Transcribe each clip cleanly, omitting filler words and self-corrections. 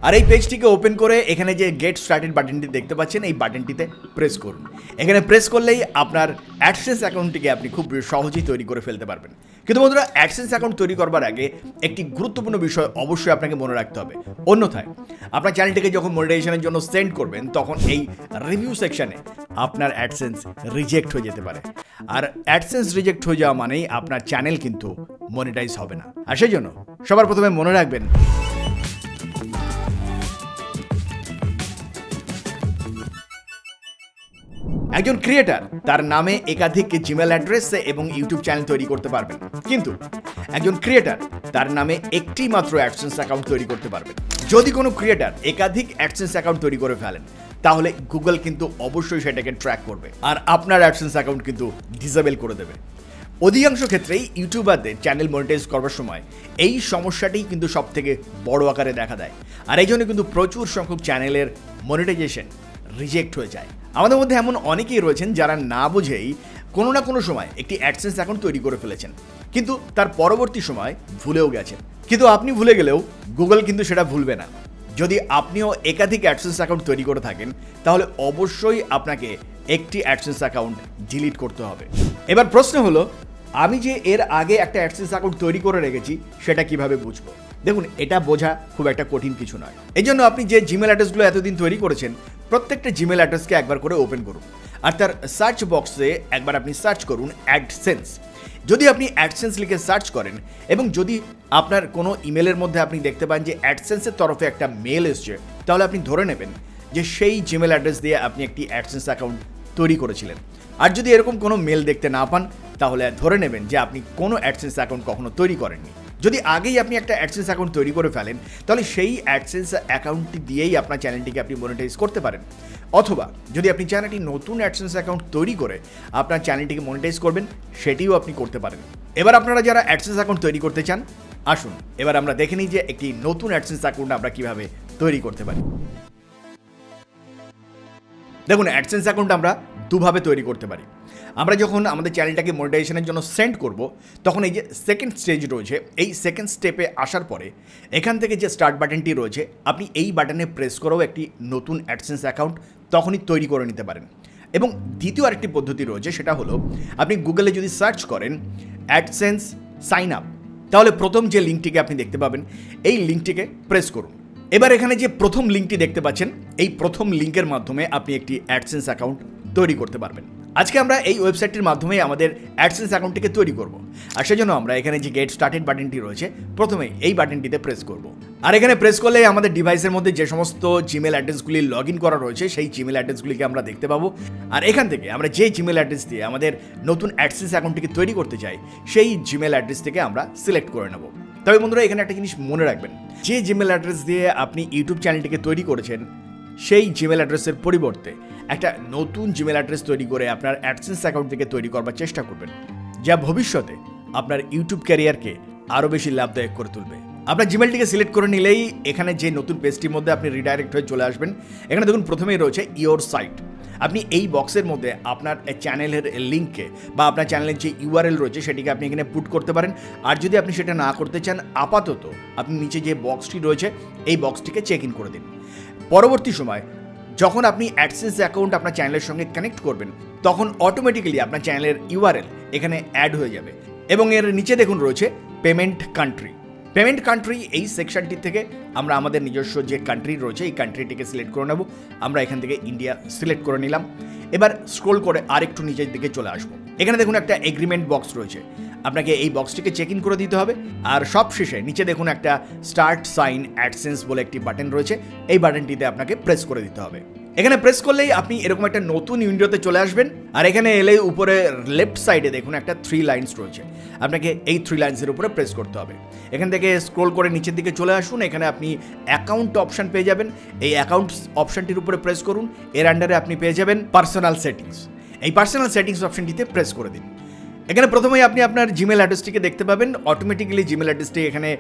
আর এই পেজটিকে ওপেন করে এখানে যে গেট স্টার্টেড বাটনটি দেখতে পাচ্ছেন এই বাটনটিতে প্রেস করুন। এখানে প্রেস করলেই আপনার অ্যাডসেন্স অ্যাকাউন্টটিকে আপনি খুব সহজেই তৈরি করে ফেলতে পারবেন। কিন্তু বন্ধুরা, অ্যাডসেন্স অ্যাকাউন্ট তৈরি করবার আগে একটি গুরুত্বপূর্ণ বিষয় অবশ্যই আপনাকে মনে রাখতে হবে। অন্যথায় আপনার চ্যানেলটিকে যখন মনিটাইজেশনের জন্য সেন্ড করবেন তখন এই রিভিউ সেকশনে আপনার অ্যাডসেন্স রিজেক্ট হয়ে যেতে পারে। আর অ্যাডসেন্স রিজেক্ট হয়ে যাওয়া মানেই আপনার চ্যানেল কিন্তু মনিটাইজ হবে না। আর সেই জন্য সবার প্রথমে মনে রাখবেন, একজন ক্রিয়েটার তার নামে একাধিক জিমেল অ্যাড্রেস এবং ইউটিউব চ্যানেল তৈরি করতে পারবেন, কিন্তু একজন ক্রিয়েটার তার নামে একটি মাত্র অ্যাডসেন্স অ্যাকাউন্ট তৈরি করতে পারবেন। যদি কোনো ক্রিয়েটার একাধিক অ্যাডসেন্স অ্যাকাউন্ট তৈরি করে ফেলেন তাহলে গুগল কিন্তু অবশ্যই সেটাকে ট্র্যাক করবে আর আপনার অ্যাডসেন্স অ্যাকাউন্ট কিন্তু ডিসেবল করে দেবে। অধিকাংশ ক্ষেত্রেই ইউটিউবারদের চ্যানেল মনিটাইজ করবার সময় এই সমস্যাটি কিন্তু সব থেকে বড় আকারে দেখা দেয়। আর এই জন্য কিন্তু প্রচুর সংখ্যক চ্যানেলের মনিটাইজেশন রিজেক্ট হয়ে যায়। আমাদের মধ্যে এমন অনেকেই রয়েছেন যারা না বুঝেই কোনো না কোনো সময় একটি অ্যাডসেন্স অ্যাকাউন্ট তৈরি করে ফেলেছেন, কিন্তু তার পরবর্তী সময় ভুলেও গেছেন। কিন্তু আপনি ভুলে গেলেও গুগল কিন্তু সেটা ভুলবে না। যদি আপনিও একাধিক অ্যাডসেন্স অ্যাকাউন্ট তৈরি করে থাকেন তাহলে অবশ্যই আপনাকে একটি অ্যাডসেন্স অ্যাকাউন্ট ডিলিট করতে হবে। এবার প্রশ্ন হলো, আমি যে এর আগে একটা অ্যাডসেন্স অ্যাকাউন্ট তৈরি করে রেখেছি সেটা কিভাবে বুঝবো? দেখুন, এটা বোঝা খুব একটা কঠিন কিছু নয়। এই জন্য আপনি যে জিমেল অ্যাড্রেসগুলো এতদিন তৈরি করেছেন প্রত্যেকটা জিমেল অ্যাড্রেসকে একবার করে ওপেন করুন আর তার সার্চ বক্সে একবার আপনি সার্চ করুন অ্যাডসেন্স। যদি আপনি অ্যাডসেন্স লিখে সার্চ করেন এবং যদি আপনার কোনো ইমেলের মধ্যে আপনি দেখতে পান যে অ্যাডসেন্সের তরফে একটা মেল এসছে, তাহলে আপনি ধরে নেবেন যে সেই জিমেল অ্যাড্রেস দিয়ে আপনি একটি অ্যাডসেন্স অ্যাকাউন্ট তৈরি করেছিলেন। আর যদি এরকম কোনো মেল দেখতে না পান তাহলে ধরে নেবেন যে আপনি কোনো অ্যাডসেন্স অ্যাকাউন্ট কখনো তৈরি করেননি। যদি আগেই আপনি একটা অ্যাডসেন্স অ্যাকাউন্ট তৈরি করে ফেলেন তাহলে সেই অ্যাডসেন্স অ্যাকাউন্টটি দিয়েই আপনার চ্যানেলটিকে আপনি মনিটাইজ করতে পারেন। অথবা যদি আপনি চান একটি নতুন অ্যাডসেন্স অ্যাকাউন্ট তৈরি করে আপনার চ্যানেলটিকে মনিটাইজ করবেন, সেটিও আপনি করতে পারেন। এবার আপনারা যারা অ্যাডসেন্স অ্যাকাউন্ট তৈরি করতে চান, আসুন এবার আমরা দেখে নিই যে একটি নতুন অ্যাডসেন্স অ্যাকাউন্ট আমরা কিভাবে তৈরি করতে পারি। দেখুন, অ্যাডসেন্স অ্যাকাউন্ট আমরা দুভাবে তৈরি করতে পারি। আমরা যখন আমাদের চ্যানেলটাকে মনিটাইজেশনের জন্য সেন্ড করব তখন এই যে সেকেন্ড স্টেজ রয়েছে, এই সেকেন্ড স্টেপে আসার পরে এখান থেকে যে স্টার্ট বাটনটি রয়েছে আপনি এই বাটনে প্রেস করেও একটি নতুন অ্যাডসেন্স অ্যাকাউন্ট তখনই তৈরি করে নিতে পারেন। এবং দ্বিতীয় আরেকটি পদ্ধতি রয়েছে, সেটা হলো আপনি গুগলে যদি সার্চ করেন অ্যাডসেন্স সাইন আপ, তাহলে প্রথম যে লিঙ্কটিকে আপনি দেখতে পাবেন এই লিঙ্কটিকে প্রেস করুন। এবার এখানে যে প্রথম লিঙ্কটি দেখতে পাচ্ছেন এই প্রথম লিঙ্কের মাধ্যমে আপনি একটি অ্যাডসেন্স অ্যাকাউন্ট তৈরি করতে পারবেন। আজকে আমরা এই ওয়েবসাইটটির মাধ্যমে আমাদের অ্যাডসেন্স অ্যাকাউন্টটিকে তৈরি করব। আর সেজন্য আমরা এখানে যে গেট স্টার্টেড বাটনটি রয়েছে প্রথমে এই বাটনটিতে প্রেস করব। আর এখানে প্রেস করলে আমাদের ডিভাইসের মধ্যে যে সমস্ত জিমেল অ্যাড্রেসগুলি লগ ইন করা রয়েছে সেই জিমেল অ্যাড্রেসগুলিকে আমরা দেখতে পাবো। আর এখান থেকে আমরা যে জিমেল অ্যাড্রেস দিয়ে আমাদের নতুন অ্যাডসেন্স অ্যাকাউন্টটিকে তৈরি করতে চাই সেই জিমেল অ্যাড্রেস থেকে আমরা সিলেক্ট করে নেব। তবে বন্ধুরা, এখানে একটা জিনিস মনে রাখবেন, যে জিমেল অ্যাড্রেস দিয়ে আপনি ইউটিউব চ্যানেলটিকে তৈরি করেছেন সেই জিমেল অ্যাড্রেসের পরিবর্তে একটা নতুন জিমেল অ্যাড্রেস তৈরি করে আপনার অ্যাডসেন্স অ্যাকাউন্টটিকে তৈরি করবার চেষ্টা করবেন, যা ভবিষ্যতে আপনার ইউটিউব ক্যারিয়ারকে আরও বেশি লাভদায়ক করে তুলবে। আপনার জিমেলটিকে সিলেক্ট করে নিলেই এখানে যে নতুন পেজটির মধ্যে আপনি রিডাইরেক্ট হয়ে চলে আসবেন। এখানে দেখুন প্রথমেই রয়েছে ইয়োর সাইট। আপনি এই বক্সের মধ্যে আপনার চ্যানেলের লিঙ্ককে বা আপনার চ্যানেলের যে ইউআরএল রয়েছে সেটিকে আপনি এখানে পুট করতে পারেন। আর যদি আপনি সেটা না করতে চান, আপাতত আপনি নিচে যে বক্সটি রয়েছে এই বক্সটিকে চেক ইন করে দিন। পরবর্তী সময় যখন আপনি অ্যাডসেন্স অ্যাকাউন্ট আপনার চ্যানেলের সঙ্গে কানেক্ট করবেন তখন অটোমেটিক্যালি আপনার চ্যানেলের ইউআরএল এখানে অ্যাড হয়ে যাবে এবং এর নিচে দেখুন রয়েছে পেমেন্ট কান্ট্রি। পেমেন্ট কান্ট্রি এই সেকশনটি থেকে আমরা আমাদের নিজস্ব যে কান্ট্রি রয়েছে এই কান্ট্রিটিকে সিলেক্ট করে নেব। আমরা এখান থেকে ইন্ডিয়া সিলেক্ট করে নিলাম। এবার স্ক্রোল করে আরেকটু নিচের দিকে চলে আসবো। এখানে দেখুন একটা এগ্রিমেন্ট বক্স রয়েছে, আপনাকে এই বক্সটিকে চেক ইন করে দিতে হবে। আর সব শেষে নিচে দেখুন একটা স্টার্ট সাইন অ্যাডসেন্স বলে একটি বাটন রয়েছে, এই বাটনটিতে আপনাকে প্রেস করে দিতে হবে। এখানে প্রেস করলেই আপনি এরকম একটা নতুন উইন্ডোতে চলে আসবেন। আর এখানে এলে উপরে লেফট সাইডে দেখুন একটা 3 লাইন্স রয়েছে, আপনাকে এই 3 লাইন্সের উপরে প্রেস করতে হবে। এখান থেকে স্ক্রোল করে নিচের দিকে চলে আসুন, এখানে আপনি অ্যাকাউন্ট অপশন পেয়ে যাবেন। এই অ্যাকাউন্ট অপশনটির উপরে প্রেস করুন, এর আন্ডারে আপনি পেয়ে যাবেন পার্সোনাল সেটিংস। এই পার্সোনাল সেটিংস অপশনটিতে প্রেস করে দিন। এখানে প্রথমেই আপনি আপনার জিমেল অ্যাড্রেসটিকে দেখতে পাবেন, অটোমেটিক্যালি জিমেল অ্যাড্রেসটি এখানে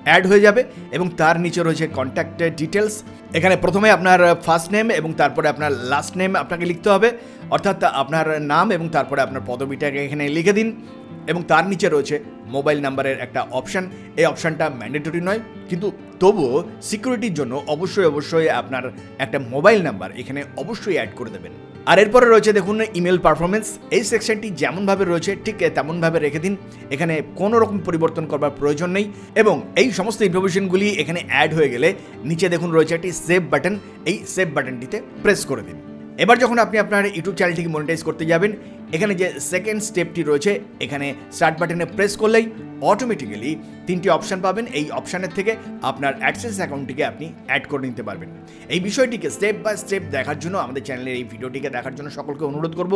অ্যাড হয়ে যাবে এবং তার নিচে রয়েছে কন্ট্যাক্ট ডিটেলস। এখানে প্রথমে আপনার ফার্স্ট নেম এবং তারপরে আপনার লাস্ট নেম আপনাকে লিখতে হবে, অর্থাৎ আপনার নাম এবং তারপরে আপনার পদবিটাকে এখানে লিখে দিন এবং তার নিচে রয়েছে মোবাইল নাম্বারের একটা অপশান। এই অপশানটা ম্যান্ডেটরি নয়, কিন্তু তবুও সিকিউরিটির জন্য অবশ্যই আপনার একটা মোবাইল নাম্বার এখানে অবশ্যই অ্যাড করে দেবেন। আর এরপরে রয়েছে দেখুন ইমেল পারফরমেন্স। এই সেকশনটি যেমনভাবে রয়েছে ঠিক তেমনভাবে রেখে দিন, এখানে কোনো রকম পরিবর্তন করবার প্রয়োজন নেই। এবং এই সমস্ত ইনফরমেশনগুলি এখানে অ্যাড হয়ে গেলে নিচে দেখুন রয়েছে একটি সেভ বাটন, এই সেভ বাটনটিতে প্রেস করে দিন। এবার যখন আপনি আপনার ইউটিউব চ্যানেলটিকে মনিটাইজ করতে যাবেন, এখানে যে সেকেন্ড স্টেপটি রয়েছে এখানে স্টার্ট বাটনে প্রেস করলেই অটোমেটিক্যালি 3টি অপশান পাবেন। এই অপশানের থেকে আপনার অ্যাডসেন্স অ্যাকাউন্টটিকে আপনি অ্যাড করে নিতে পারবেন। এই বিষয়টিকে স্টেপ বাই স্টেপ দেখার জন্য আমাদের চ্যানেলের এই ভিডিওটিকে দেখার জন্য সকলকে অনুরোধ করব।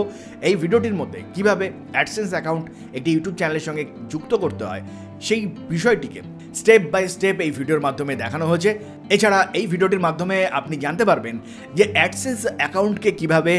এই ভিডিওটির মধ্যে কিভাবে অ্যাডসেন্স অ্যাকাউন্ট একটি ইউটিউব চ্যানেলের সঙ্গে যুক্ত করতে হয় সেই বিষয়টিকে স্টেপ বাই স্টেপ এই ভিডিওর মাধ্যমে দেখানো হয়েছে। এছাড়া এই ভিডিওটির মাধ্যমে আপনি জানতে পারবেন যে অ্যাডসেন্স অ্যাকাউন্টকে কিভাবে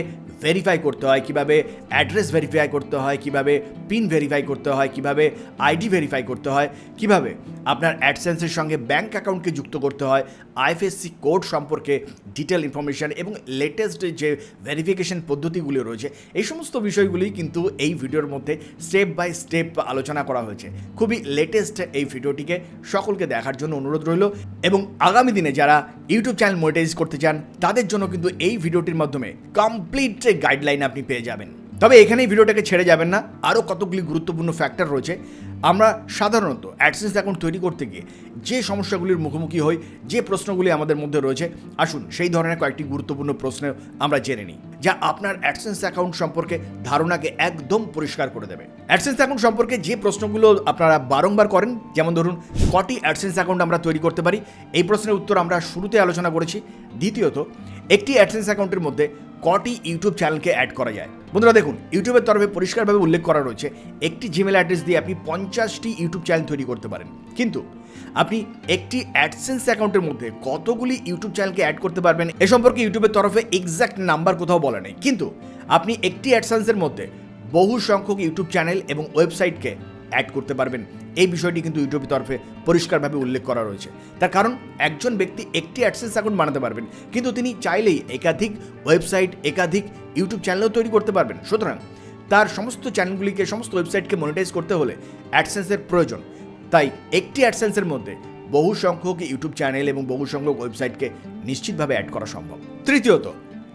ভেরিফাই করতে হয়, কিভাবে অ্যাড্রেস ভেরিফাই করতে হয়, কিভাবে পিন ভেরিফাই করতে হয়, কিভাবে আইডি ভেরিফাই করতে হয়, কিভাবে আপনার অ্যাডসেন্সের সঙ্গে ব্যাঙ্ক অ্যাকাউন্টকে যুক্ত করতে হয়, আইএফএসসি কোড সম্পর্কে ডিটেল ইনফরমেশান এবং লেটেস্ট যে ভেরিফিকেশন পদ্ধতিগুলি রয়েছে, এই সমস্ত বিষয়গুলি কিন্তু এই ভিডিওর মধ্যে স্টেপ বাই স্টেপ আলোচনা করা হয়েছে। খুবই লেটেস্ট এই ভিডিওটিকে সকলকে দেখার জন্য অনুরোধ রইল। এবং আগামী দিনে যারা ইউটিউব চ্যানেল মনিটাইজ করতে চান তাদের জন্য কিন্তু এই ভিডিওটির মাধ্যমে কমপ্লিট গাইডলাইন আপনি পেয়ে যাবেন। তবে এখানেই ভিডিওটাকে ছেড়ে যাবেন না, আরও কতগুলি গুরুত্বপূর্ণ ফ্যাক্টর রয়েছে। আমরা সাধারণত অ্যাডসেন্স অ্যাকাউন্ট তৈরি করতে গিয়ে যে সমস্যাগুলির মুখোমুখি হই, যে প্রশ্নগুলি আমাদের মধ্যে রয়েছে, আসুন সেই ধরনের কয়েকটি গুরুত্বপূর্ণ প্রশ্ন আমরা জেনে নিই, যা আপনার অ্যাডসেন্স অ্যাকাউন্ট সম্পর্কে ধারণাকে একদম পরিষ্কার করে দেবে। অ্যাডসেন্স অ্যাকাউন্ট সম্পর্কে যে প্রশ্নগুলো আপনারা বারংবার করেন, যেমন ধরুন কটি অ্যাডসেন্স অ্যাকাউন্ট আমরা তৈরি করতে পারি, এই প্রশ্নের উত্তর আমরা শুরুতে আলোচনা করেছি। দ্বিতীয়ত, একটি অ্যাডসেন্স অ্যাকাউন্টের মধ্যে কটি ইউটিউব চ্যানেলকে অ্যাড করা যায়। বন্ধুরা দেখুন, ইউটিউবের তরফে পরিষ্কারভাবে উল্লেখ করা রয়েছে একটি জিমেল অ্যাড্রেস দিয়ে আপনি 50টি ইউটিউব চ্যানেল তৈরি করতে পারেন। কিন্তু আপনি একটি অ্যাডসেন্স অ্যাকাউন্টের মধ্যে কতগুলি ইউটিউব চ্যানেলকে অ্যাড করতে পারবেন এ সম্পর্কে ইউটিউবের তরফে এক্স্যাক্ট নাম্বার কোথাও বলা নেই। কিন্তু আপনি একটি অ্যাডসেন্সের মধ্যে বহু সংখ্যক ইউটিউব চ্যানেল এবং ওয়েবসাইটকে অ্যাড করতে পারবেন। এই বিষয়টি কিন্তু ইউটিউবের তরফে পরিষ্কারভাবে উল্লেখ করা রয়েছে। তার কারণ একজন ব্যক্তি একটি অ্যাডসেন্স অ্যাকাউন্ট বানাতে পারবেন, কিন্তু তিনি চাইলেই একাধিক ওয়েবসাইট, একাধিক ইউটিউব চ্যানেলও তৈরি করতে পারবেন। সুতরাং তার সমস্ত চ্যানেলগুলিকে, সমস্ত ওয়েবসাইটকে মনিটাইজ করতে হলে অ্যাডসেন্সের প্রয়োজন। তাই একটি অ্যাডসেন্সের মধ্যে বহু সংখ্যক ইউটিউব চ্যানেল এবং বহু সংখ্যক ওয়েবসাইটকে নিশ্চিতভাবে অ্যাড করা সম্ভব। তৃতীয়ত,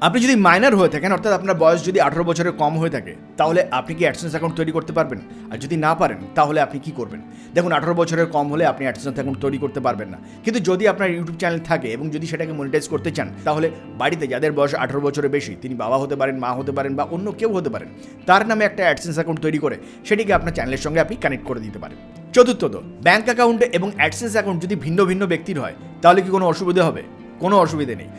আপনি যদি মাইনর হয়ে থাকেন, অর্থাৎ আপনার বয়স যদি 18 বছরের কম হয়ে থাকে, তাহলে আপনি কি অ্যাডসেন্স অ্যাকাউন্ট তৈরি করতে পারবেন? আর যদি না পারেন তাহলে আপনি কি করবেন? দেখুন, 18 বছরের কম হলে আপনি অ্যাডসেন্স অ্যাকাউন্ট তৈরি করতে পারবেন না। কিন্তু যদি আপনার ইউটিউব চ্যানেল থাকে এবং যদি সেটাকে মনিটাইজ করতে চান, তাহলে বাড়িতে যাদের বয়স 18 বছরের বেশি, তিনি বাবা হতে পারেন, মা হতে পারেন বা অন্য কেউ হতে পারেন, তার নামে একটা অ্যাডসেন্স অ্যাকাউন্ট তৈরি করে সেটিকে আপনার চ্যানেলের সঙ্গে আপনি কানেক্ট করে দিতে পারেন। চতুর্থত, ব্যাঙ্ক অ্যাকাউন্ট এবং অ্যাডসেন্স অ্যাকাউন্ট যদি ভিন্ন ভিন্ন ব্যক্তির হয় তাহলে কি কোনো অসুবিধা হবে? কোনো অসুবিধে নেই।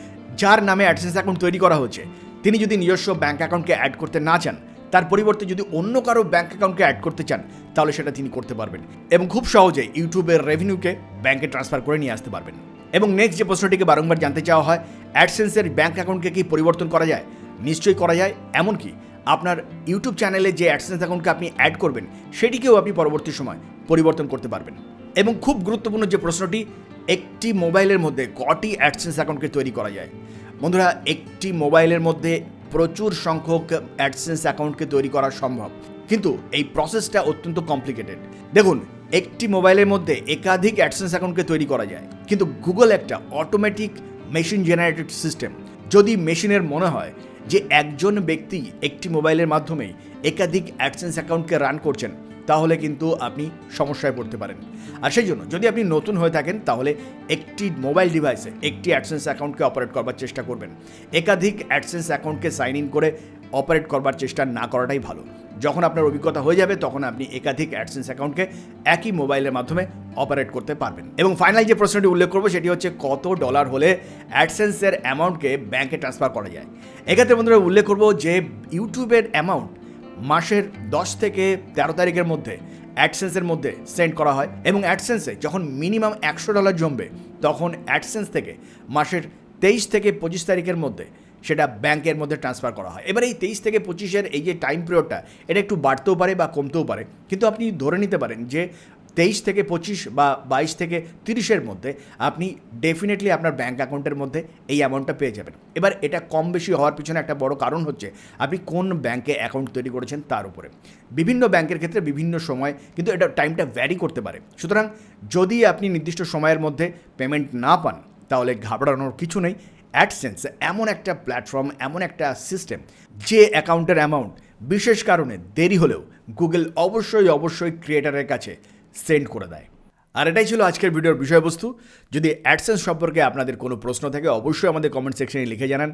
যার নামে অ্যাডসেন্স অ্যাকাউন্ট তৈরি করা হচ্ছে তিনি যদি নিজস্ব ব্যাঙ্ক অ্যাকাউন্টকে অ্যাড করতে না চান, তার পরিবর্তে যদি অন্য কারো ব্যাঙ্ক অ্যাকাউন্টকে অ্যাড করতে চান, তাহলে সেটা তিনি করতে পারবেন এবং খুব সহজেই ইউটিউবের রেভিনিউকে ব্যাঙ্কে ট্রান্সফার করে নিয়ে আসতে পারবেন। এবং নেক্সট যে প্রশ্নটিকে বারংবার জানতে চাওয়া হয়, অ্যাডসেন্সের ব্যাঙ্ক অ্যাকাউন্টকে কি পরিবর্তন করা যায়? নিশ্চয়ই করা যায়। এমনকি আপনার ইউটিউব চ্যানেলে যে অ্যাডসেন্স অ্যাকাউন্টকে আপনি অ্যাড করবেন সেটিকেও আপনি পরবর্তী সময় পরিবর্তন করতে পারবেন। এবং খুব গুরুত্বপূর্ণ যে প্রশ্নটি, একটি মোবাইলের মধ্যে কটি অ্যাডসেন্স অ্যাকাউন্টকে তৈরি করা যায়? বন্ধুরা, একটি মোবাইলের মধ্যে প্রচুর সংখ্যক অ্যাডসেন্স অ্যাকাউন্টকে তৈরি করা সম্ভব, কিন্তু এই প্রসেসটা অত্যন্ত কমপ্লিকেটেড। দেখুন, একটি মোবাইলের মধ্যে একাধিক অ্যাডসেন্স অ্যাকাউন্টকে তৈরি করা যায়, কিন্তু গুগল একটা অটোমেটিক মেশিন জেনারেটেড সিস্টেম। যদি মেশিনের মনে হয় যে একজন ব্যক্তি একটি মোবাইলের মাধ্যমেই একাধিক অ্যাডসেন্স অ্যাকাউন্টকে রান করছেন, তাহলে কিন্তু আপনি সমস্যায় পড়তে পারেন। আর সেই জন্য যদি আপনি নতুন হয়ে থাকেন, তাহলে একটি মোবাইল ডিভাইসে একটি অ্যাডসেন্স অ্যাকাউন্টকে অপারেট করবার চেষ্টা করবেন। একাধিক অ্যাডসেন্স অ্যাকাউন্টকে সাইন ইন করে অপারেট করবার চেষ্টা না করাটাই ভালো। যখন আপনার অভিজ্ঞতা হয়ে যাবে, তখন আপনি একাধিক অ্যাডসেন্স অ্যাকাউন্টকে একই মোবাইলের মাধ্যমে অপারেট করতে পারবেন। এবং ফাইনাল যে প্রশ্নটি উল্লেখ করবো সেটি হচ্ছে, কত ডলার হলে অ্যাডসেন্সের অ্যামাউন্টকে ব্যাঙ্কে ট্রান্সফার করা যায়? এক্ষেত্রে বন্ধুরা উল্লেখ করবো যে ইউটিউবের অ্যামাউন্ট মাসের 10 থেকে 13 তারিখের মধ্যে অ্যাডসেন্সের মধ্যে সেন্ড করা হয় এবং অ্যাডসেন্সে যখন মিনিমাম $100 জমবে, তখন অ্যাডসেন্স থেকে মাসের 23 থেকে 25 তারিখের মধ্যে সেটা ব্যাংকের মধ্যে ট্রান্সফার করা হয়। এবার এই 23 থেকে 25-এর এই যে টাইম পিরিয়ডটা, এটা একটু বাড়তেও পারে বা কমতেও পারে, কিন্তু আপনি ধরে নিতে পারেন যে 23 থেকে 25 বা 22 থেকে 30-এর মধ্যে আপনি ডেফিনেটলি আপনার ব্যাঙ্ক অ্যাকাউন্টের মধ্যে এই অ্যামাউন্টটা পেয়ে যাবেন। এবার এটা কম বেশি হওয়ার পিছনে একটা বড় কারণ হচ্ছে আপনি কোন ব্যাঙ্কে অ্যাকাউন্ট তৈরি করেছেন তার উপরে। বিভিন্ন ব্যাংকের ক্ষেত্রে বিভিন্ন সময় কিন্তু এটা টাইমটা ভ্যারি করতে পারে। সুতরাং যদি আপনি নির্দিষ্ট সময়ের মধ্যে পেমেন্ট না পান তাহলে ঘাবড়ানোর কিছু নেই। অ্যাডসেন্স এমন একটা প্ল্যাটফর্ম, এমন একটা সিস্টেম যে অ্যাকাউন্টের অ্যামাউন্ট বিশেষ কারণে দেরি হলেও গুগল অবশ্যই ক্রিয়েটারের কাছে সেন্ড করে দেয়। আর এটাই ছিল আজকের ভিডিওর বিষয়বস্তু। যদি অ্যাডসেন্স সম্পর্কে আপনাদের কোনো প্রশ্ন থাকে অবশ্যই আমাদের কমেন্ট সেকশনে লিখে জানান।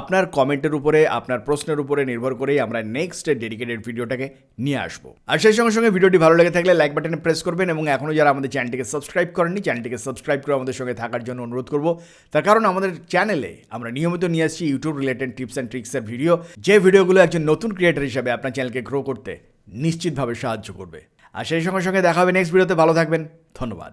আপনার কমেন্টের উপরে, আপনার প্রশ্নের উপরে নির্ভর করেই আমরা নেক্সট ডেডিকেটেড ভিডিওটাকে নিয়ে আসবো। আর সেই সঙ্গে সঙ্গে ভিডিওটি ভালো লেগে থাকলে লাইক বাটনে প্রেস করবেন এবং এখনও যারা আমাদের চ্যানেলটিকে সাবস্ক্রাইব করেননি চ্যানেলটিকে সাবস্ক্রাইব করে আমাদের সঙ্গে থাকার জন্য অনুরোধ করব। তার কারণ আমাদের চ্যানেলে আমরা নিয়মিত নিয়ে আসছি ইউটিউব রিলেটেড টিপস অ্যান্ড ট্রিক্সের ভিডিও, যে ভিডিওগুলো একজন নতুন ক্রিয়েটার হিসাবে আপনার চ্যানেলকে গ্রো করতে নিশ্চিতভাবে সাহায্য করবে। আর সেই সঙ্গে সঙ্গে দেখা হবে নেক্সট ভিডিওতে। ভালো থাকবেন, ধন্যবাদ।